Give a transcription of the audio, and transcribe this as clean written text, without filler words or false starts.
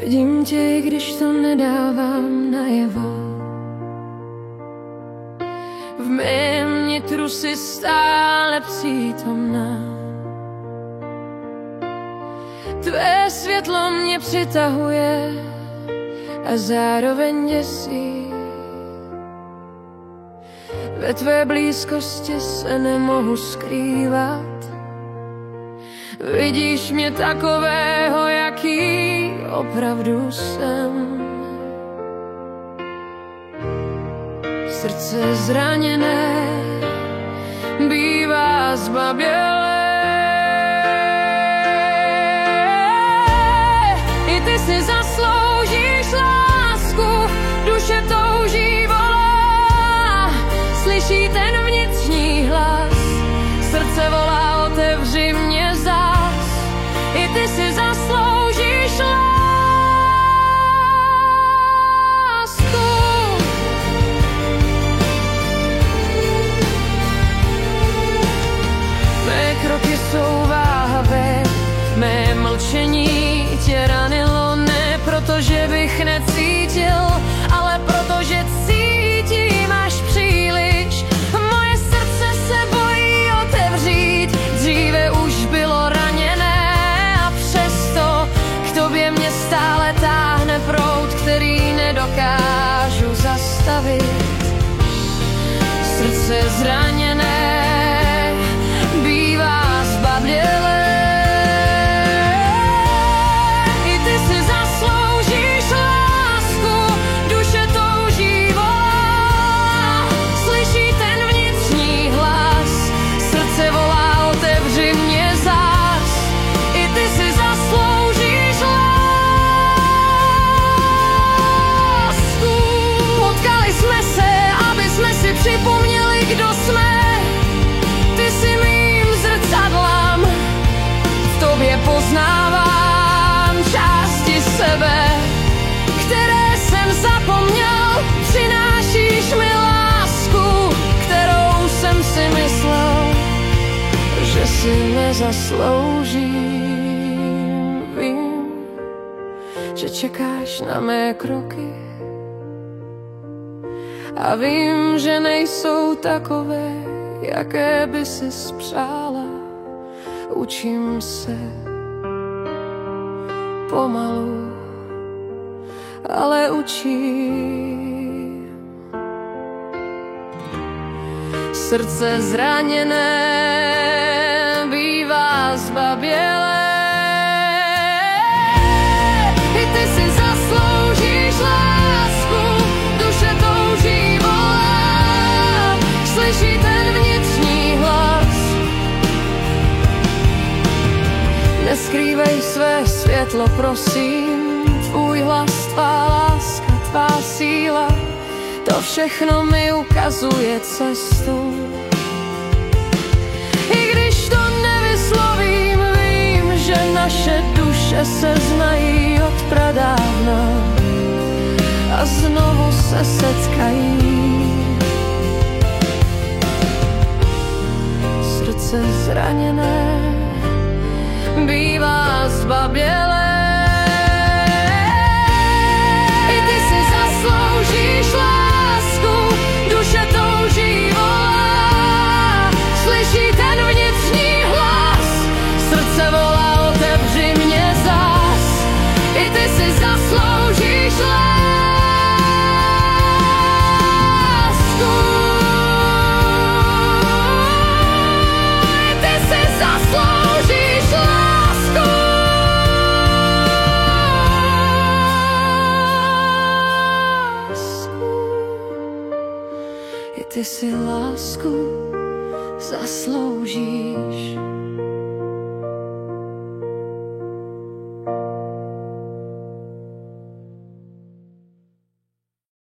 Vidím tě, i když to nedávám najevo. V mém nitru si stále přítomná. Tvé světlo mě přitahuje a zároveň děsí. Ve tvé blízkosti se nemohu skrývat. Vidíš mě takového, jaký opravdu jsem. Srdce zraněné bývá zbabělé. I ty si zasloužíš lásku, duše touží, volá. Slyší ten vnitřní hlas, srdce volá, otevři mě zás. I ty si zasloužíš lásku. Mé kroky jsou váhavé, mé mlčení tě ranilo, ne protože bych necítil, ale protože cítím až příliš. Moje srdce se bojí otevřít, dříve už bylo raněné a přesto k tobě mě stále táhne proud, který nedokážu zastavit. Srdce zraněné bývá zbabělé. Připomněli, kdo jsme, ty si mým zrcadlem, v tobě poznávám části sebe, které jsem zapomněl. Přinášíš mi lásku, kterou jsem si myslel, že si nezasloužím. Vím, že čekáš na mé kroky a vím, že nejsou takové, jaké by si spřála. Učím se pomalu, ale učím. Srdce zraněné bývá zbabělé. I ty si zasloužíš lásku, duše touží, slyší ten vnitřní hlas. Neskrývej své světlo, prosím, tvůj hlas, tvá láska, tvá síla, to všechno mi ukazuje cestu. I když to nevyslovím, vím, že naše duše se znají od pradávna a znovu se setkají. Srdce zraněné bývá zbabělé. I ty si zasloužíš lásku, duše touží, volá. Slyší ten vnitřní hlas, srdce volá, otevři mě zás. I ty si zasloužíš lásku. Ty si lásku zasloužíš.